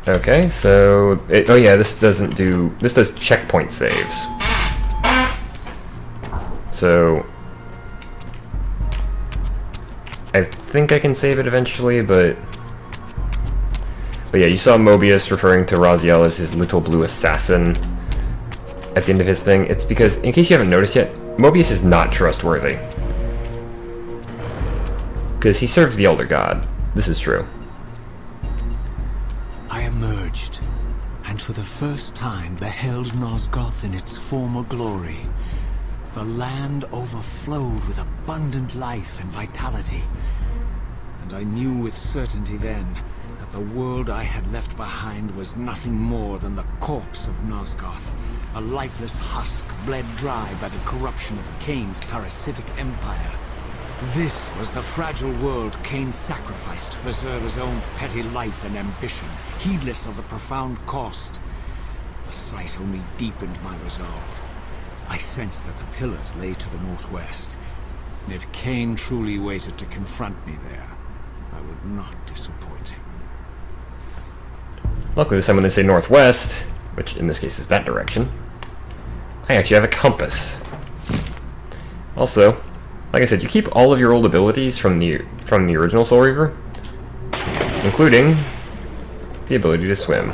Okay, so oh yeah, this does checkpoint saves. So I think I can save it eventually, but yeah, you saw Moebius referring to Raziel as his little blue assassin at the end of his thing. It's because, in case you haven't noticed yet, Moebius is not trustworthy. Because he serves the Elder God. This is true. I emerged, and for the first time beheld Nosgoth in its former glory. The land overflowed with abundant life and vitality, and I knew with certainty then that the world I had left behind was nothing more than the corpse of Nosgoth, a lifeless husk bled dry by the corruption of Kain's parasitic empire. This was the fragile world Kain sacrificed to preserve his own petty life and ambition, heedless of the profound cost. The sight only deepened my resolve. I sensed that the pillars lay to the northwest, and if Kain truly waited to confront me there, I would not disappoint him. Luckily this time when they say northwest, which in this case is that direction, I actually have a compass. Also, like I said, you keep all of your old abilities from the original Soul Reaver, including the ability to swim.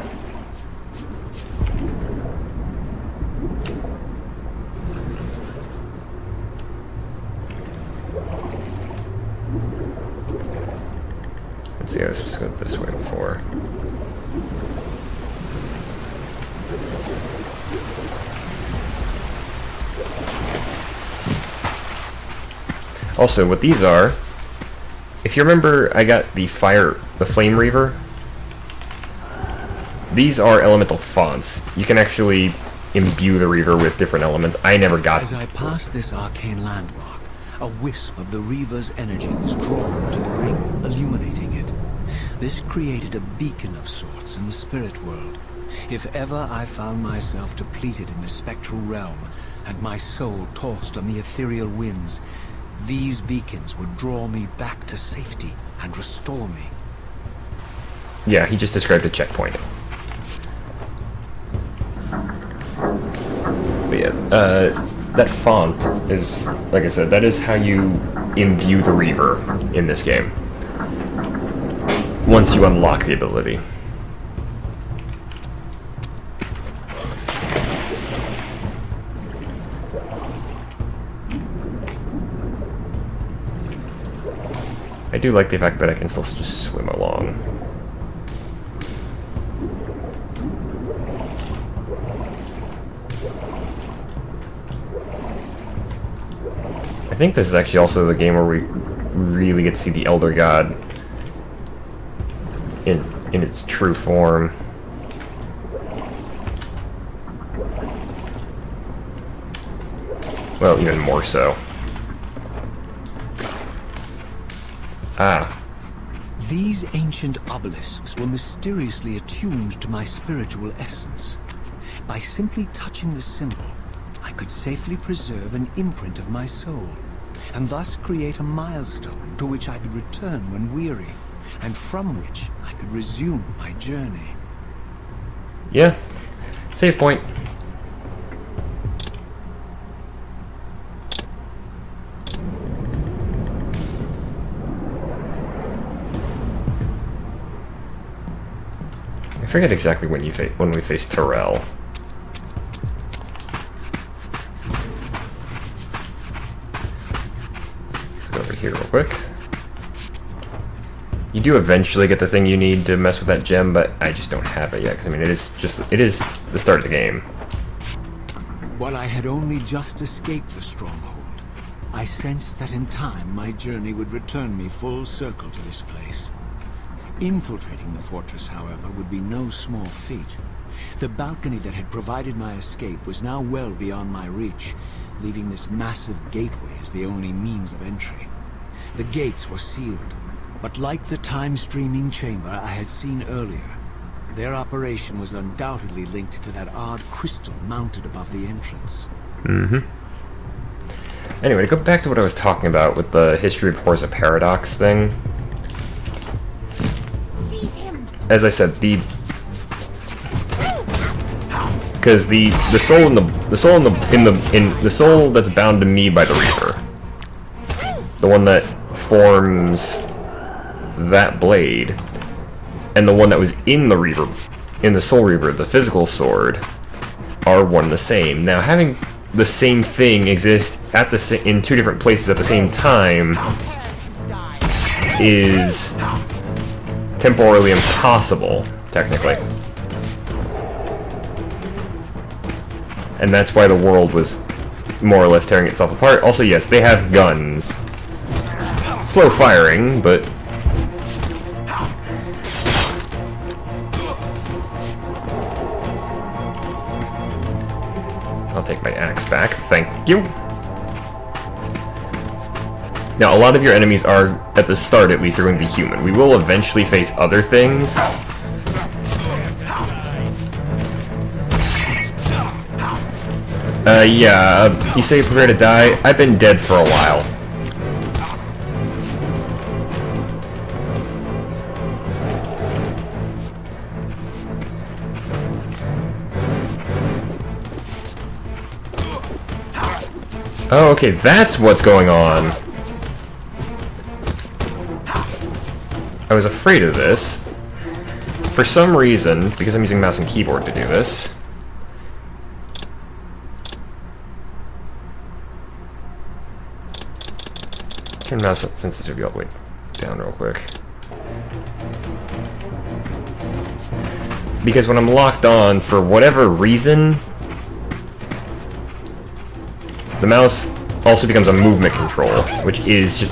Let's see, I was supposed to go this way before. Also, what these are, if you remember, I got the Flame Reaver. These are elemental fonts. You can actually imbue the Reaver with different elements. I never got it. As I passed this arcane landmark, a wisp of the Reaver's energy was drawn to the ring, illuminating it. This created a beacon of sorts in the spirit world. If ever I found myself depleted in the spectral realm, and my soul tossed on the ethereal winds, these beacons would draw me back to safety and restore me. Yeah, he just described a checkpoint. But yeah, that font is, like I said, that is how you imbue the Reaver in this game. Once you unlock the ability. I do like the fact that I can still just swim along. I think this is actually also the game where we really get to see the Elder God in its true form. Well, even more so. Ah. These ancient obelisks were mysteriously attuned to my spiritual essence. By simply touching the symbol, I could safely preserve an imprint of my soul, and thus create a milestone to which I could return when weary, and from which I could resume my journey. Yeah. Save point. I forget exactly when we face Terrell. Let's go over here real quick. You do eventually get the thing you need to mess with that gem, but I just don't have it yet, because I mean, it is the start of the game. While I had only just escaped the stronghold, I sensed that in time my journey would return me full circle to this place. Infiltrating the fortress, however, would be no small feat. The balcony that had provided my escape was now well beyond my reach, leaving this massive gateway as the only means of entry. The gates were sealed, but like the time-streaming chamber I had seen earlier, their operation was undoubtedly linked to that odd crystal mounted above the entrance. Mm-hmm. Anyway, to go back to what I was talking about with the History of Horus Paradox thing. As I said, the because the soul that's bound to me by the Reaver, the one that forms that blade, and the one that was in the Reaver, in the Soul Reaver, the physical sword, are one and the same. Now, having the same thing exist at in two different places at the same time is temporally impossible, technically. And that's why the world was more or less tearing itself apart. Also, yes, they have guns. Slow firing, but... I'll take my axe back, thank you. Now, a lot of your enemies are, at the start at least, are going to be human. We will eventually face other things. Yeah, you say prepare to die? I've been dead for a while. Oh, okay, that's what's going on. I was afraid of this. For some reason, because I'm using mouse and keyboard to do this. Turn mouse sensitivity all the way down real quick. Because when I'm locked on, for whatever reason, the mouse also becomes a movement control, which is just...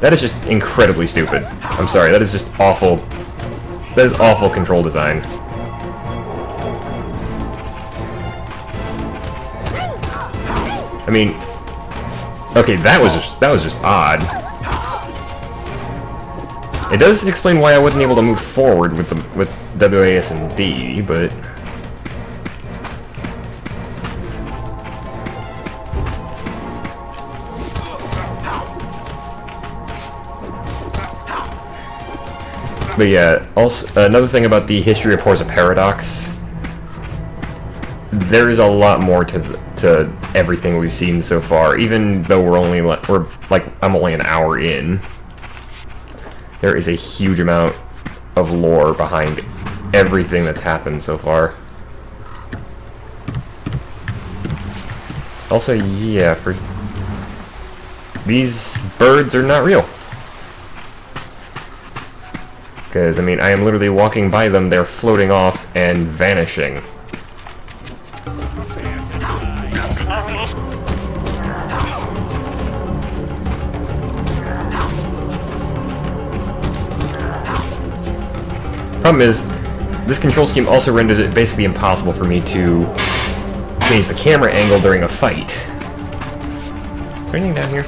That is just incredibly stupid. I'm sorry, that is just awful. That is awful control design. I mean... Okay, that was just odd. It does explain why I wasn't able to move forward with WAS and D, but... But yeah, also another thing about the history of Horza Paradox, there is a lot more to everything we've seen so far. Even though I'm only an hour in, there is a huge amount of lore behind everything that's happened so far. Also, yeah, these birds are not real. Because, I mean, I am literally walking by them, they're floating off and vanishing. Problem is, this control scheme also renders it basically impossible for me to change the camera angle during a fight. Is there anything down here?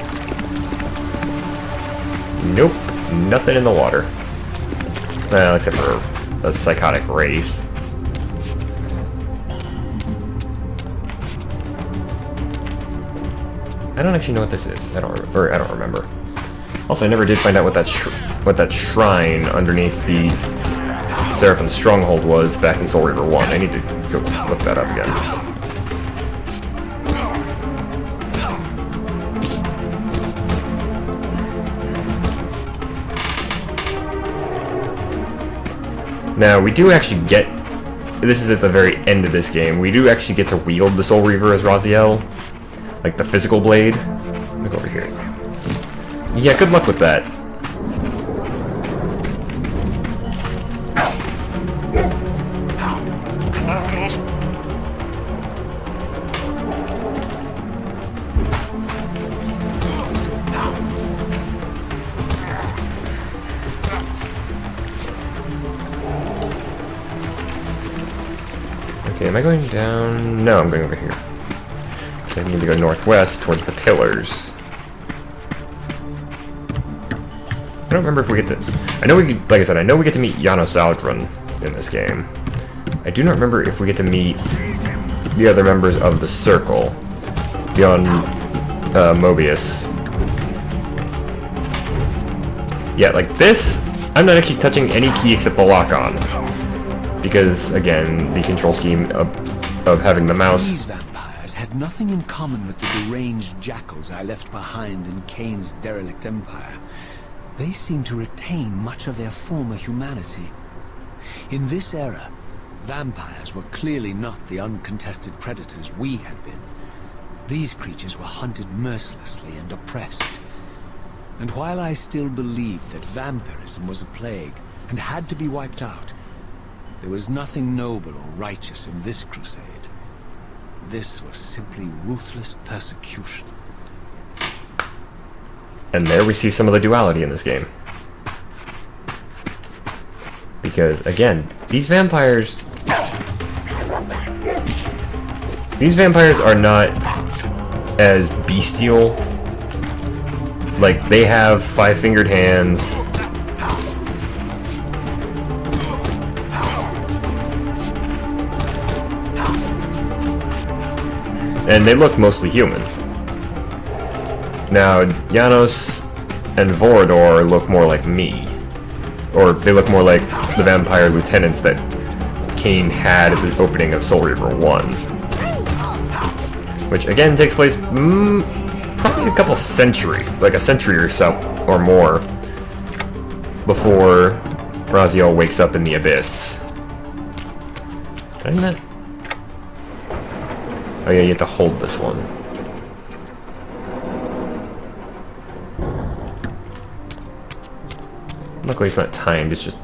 Nope, nothing in the water. Well, except for a psychotic wraith. I don't actually know what this is. I don't remember. Also, I never did find out what that shrine underneath the Seraphim stronghold was back in Soul Reaver 1. I need to go look that up again. Now, we do actually get... This is at the very end of this game. We do actually get to wield the Soul Reaver as Raziel. Like the physical blade. Let me go over here. Yeah, good luck with that. Okay, am I going down? No, I'm going over here. So I need to go northwest towards the pillars. I don't remember if we get to... I know we, like I said, I know we get to meet Janos Algrun in this game. I do not remember if we get to meet the other members of the Circle beyond Moebius. Yeah, like this, I'm not actually touching any key except the lock-on. Because, again, the control scheme of having the mouse. These vampires had nothing in common with the deranged jackals I left behind in Kain's derelict empire. They seemed to retain much of their former humanity. In this era, vampires were clearly not the uncontested predators we had been. These creatures were hunted mercilessly and oppressed. And while I still believed that vampirism was a plague and had to be wiped out, there was nothing noble or righteous in this crusade. This was simply ruthless persecution. And there we see some of the duality in this game. Because, again, these vampires are not as bestial. Like, they have five-fingered hands. And they look mostly human. Now, Janos and Vorador look more like me. Or they look more like the vampire lieutenants that Kain had at the opening of Soul Reaver 1. Which, again, takes place probably a couple century, like a century or so, or more, before Raziel wakes up in the Abyss. Isn't that? Oh yeah, you have to hold this one. Luckily it's not timed, it's just...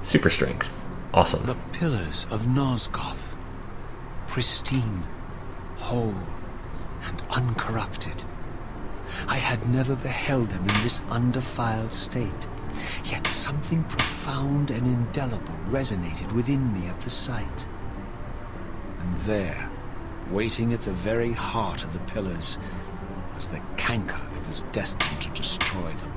super strength. Awesome. The pillars of Nosgoth. Pristine, whole, and uncorrupted. I had never beheld them in this undefiled state. Yet something profound and indelible resonated within me at the sight. And there, waiting at the very heart of the pillars, was the canker that was destined to destroy them.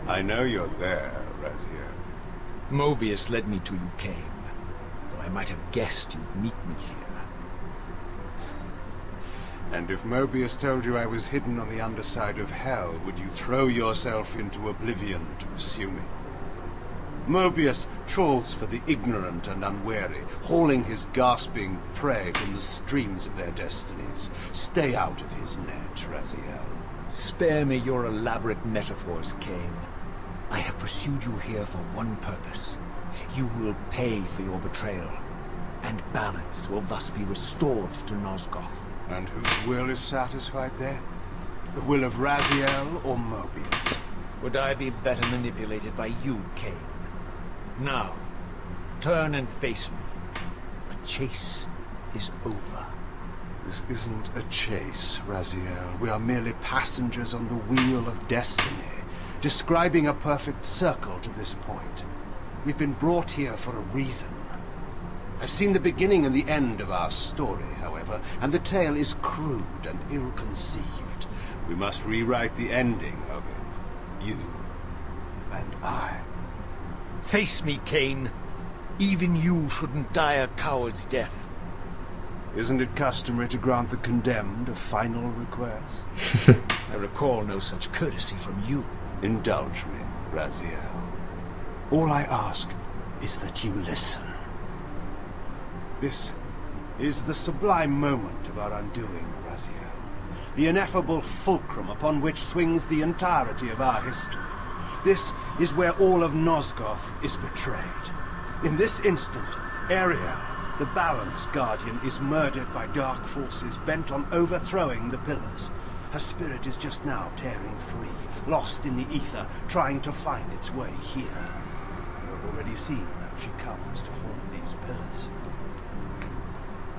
I know you're there, Raziel. Moebius led me to you, Kain, though I might have guessed you'd meet me here. And if Moebius told you I was hidden on the underside of hell, would you throw yourself into oblivion to pursue me? Moebius trawls for the ignorant and unwary, hauling his gasping prey from the streams of their destinies. Stay out of his net, Raziel. Spare me your elaborate metaphors, Kain. I have pursued you here for one purpose. You will pay for your betrayal, and balance will thus be restored to Nosgoth. And whose will is satisfied then? The will of Raziel or Moebius? Would I be better manipulated by you, Kain? Now, turn and face me. The chase is over. This isn't a chase, Raziel. We are merely passengers on the wheel of destiny, describing a perfect circle to this point. We've been brought here for a reason. I've seen the beginning and the end of our story, however, and the tale is crude and ill-conceived. We must rewrite the ending of it. You and I. Face me, Kain. Even you shouldn't die a coward's death. Isn't it customary to grant the condemned a final request? I recall no such courtesy from you. Indulge me, Raziel. All I ask is that you listen. This is the sublime moment of our undoing, Raziel. The ineffable fulcrum upon which swings the entirety of our history. This is where all of Nosgoth is betrayed. In this instant, Ariel, the Balance Guardian, is murdered by dark forces bent on overthrowing the pillars. Her spirit is just now tearing free, lost in the ether, trying to find its way here. You have already seen how she comes to haunt these pillars.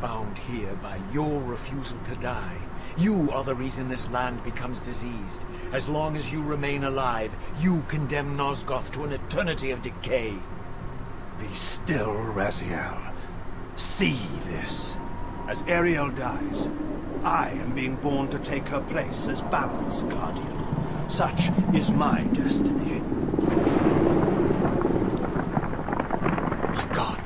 Bound here by your refusal to die. You are the reason this land becomes diseased. As long as you remain alive, you condemn Nosgoth to an eternity of decay. Be still, Raziel. See this. As Ariel dies, I am being born to take her place as Balance Guardian. Such is my destiny. My God.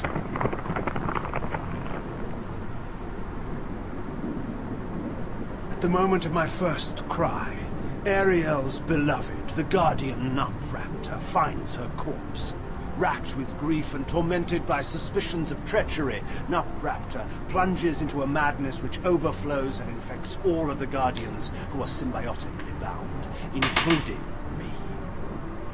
the moment of my first cry, Ariel's beloved, the guardian Nupraptor, finds her corpse. Racked with grief and tormented by suspicions of treachery, Nupraptor plunges into a madness which overflows and infects all of the Guardians who are symbiotically bound, including me.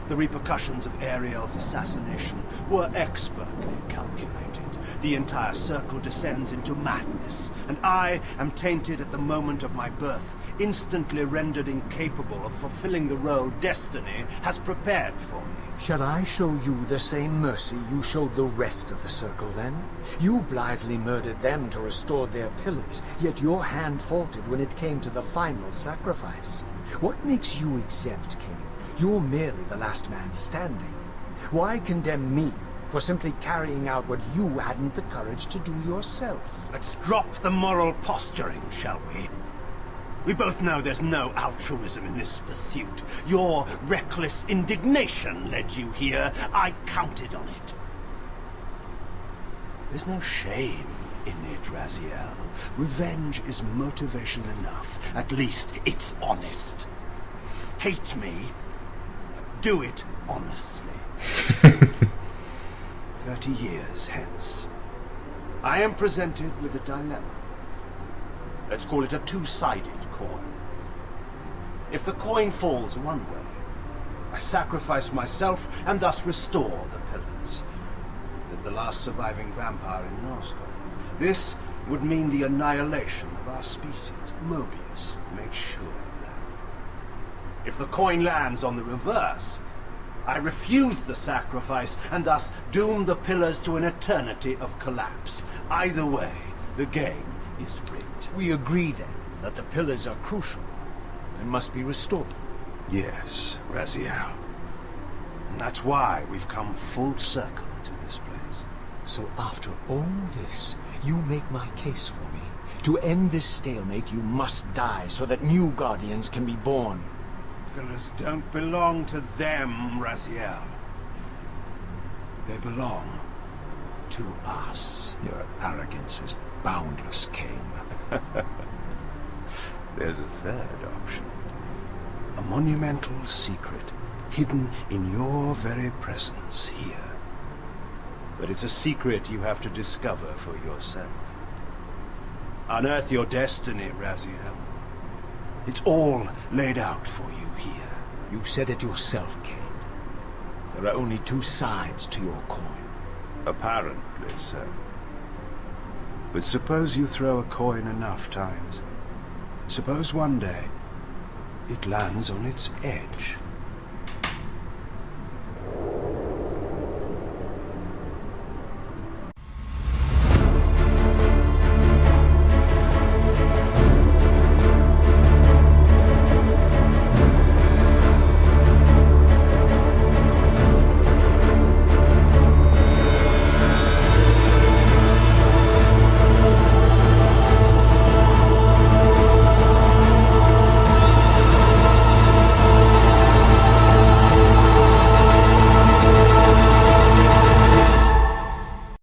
The repercussions of Ariel's assassination were expertly calculated. The entire circle descends into madness, and I am tainted at the moment of my birth, instantly rendered incapable of fulfilling the role destiny has prepared for me. Shall I show you the same mercy you showed the rest of the Circle, then? You blithely murdered them to restore their pillars, yet your hand faltered when it came to the final sacrifice. What makes you exempt, Kain? You're merely the last man standing. Why condemn me for simply carrying out what you hadn't the courage to do yourself? Let's drop the moral posturing, shall we? We both know there's no altruism in this pursuit. Your reckless indignation led you here. I counted on it. There's no shame in it, Raziel. Revenge is motivation enough. At least it's honest. Hate me, but do it honestly. 30 years hence, I am presented with a dilemma. Let's call it a two-sided coin. If the coin falls one way, I sacrifice myself and thus restore the pillars. As the last surviving vampire in Nosgoth, this would mean the annihilation of our species. Moebius made sure of that. If the coin lands on the reverse, I refuse the sacrifice and thus doom the pillars to an eternity of collapse. Either way, the game is rigged. We agree, then, that the pillars are crucial and must be restored. Yes, Raziel. And that's why we've come full circle to this place. So after all this, you make my case for me. To end this stalemate, you must die so that new Guardians can be born. Pillars don't belong to them, Raziel. They belong to us. Your arrogance is boundless, Kain. There's a third option. A monumental secret, hidden in your very presence here. But it's a secret you have to discover for yourself. Unearth your destiny, Raziel. It's all laid out for you here. You said it yourself, Kain. There are only two sides to your coin. Apparently so. But suppose you throw a coin enough times. Suppose one day it lands on its edge.